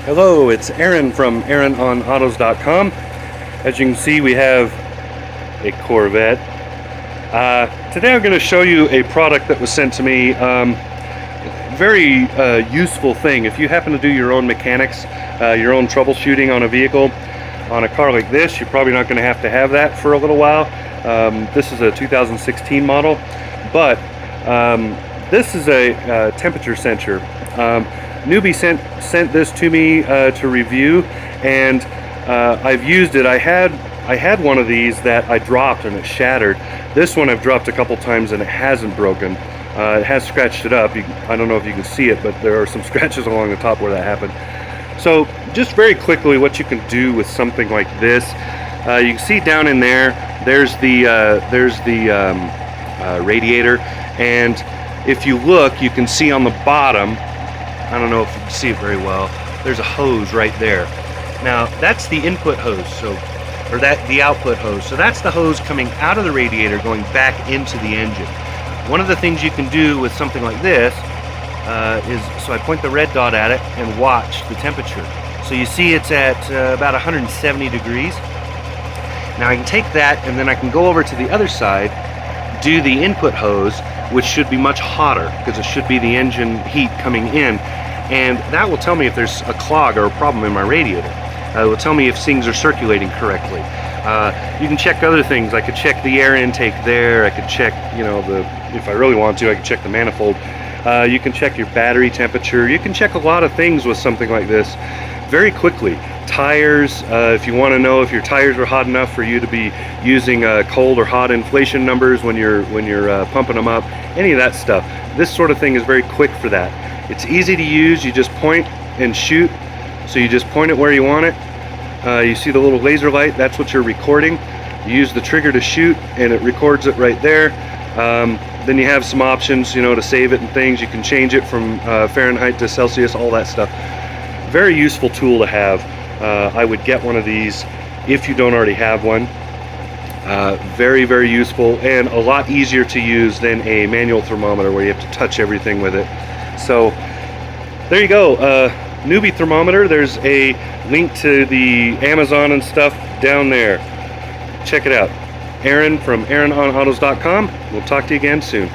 Hello, it's Aaron from AaronOnAutos.com. As you can see, we have a Corvette. Today I'm going to show you a product that was sent to me. Very useful thing. If you happen to do your own mechanics, your own troubleshooting on a vehicle, on a car like this, you're probably not going to have that for a little while. This is a 2016 model, but this is a temperature sensor. Nubee sent this to me to review, and I've used it. I had one of these that I dropped and it shattered. This one I've dropped a couple times and it hasn't broken. It has scratched it up. I don't know if you can see it, but there are some scratches along the top where that happened. So just very quickly, what you can do with something like this, you can see down in there's the radiator, and if you look, you can see on the bottom, I don't know if you can see it very well, there's a hose right there. Now that's the input hose, or the output hose. So that's the hose coming out of the radiator going back into the engine. One of the things you can do with something like this so I point the red dot at it and watch the temperature. So you see it's at about 170 degrees. Now I can take that and then I can go over to the other side, do the input hose, which should be much hotter because it should be the engine heat coming in, and that will tell me if there's a clog or a problem in my radiator. It will tell me if things are circulating correctly. You can check other things. I could check the air intake there. I could check, if I really want to, I could check the manifold. You can check your battery temperature. You can check a lot of things with something like this very quickly. Tires, if you want to know if your tires are hot enough for you to be using cold or hot inflation numbers when you're pumping them up, any of that stuff. This sort of thing is very quick for that. It's easy to use. You just point and shoot. So you just point it where you want it. You see the little laser light, that's what you're recording. You use the trigger to shoot and it records it right there. Then you have some options, to save it and things. You can change it from Fahrenheit to Celsius, all that stuff. Very useful tool to have. I would get one of these if you don't already have one. Very, very useful and a lot easier to use than a manual thermometer where you have to touch everything with it. So there you go. Nubee thermometer. There's a link to the Amazon and stuff down there. Check it out. Aaron from AaronOnAutos.com. We'll talk to you again soon.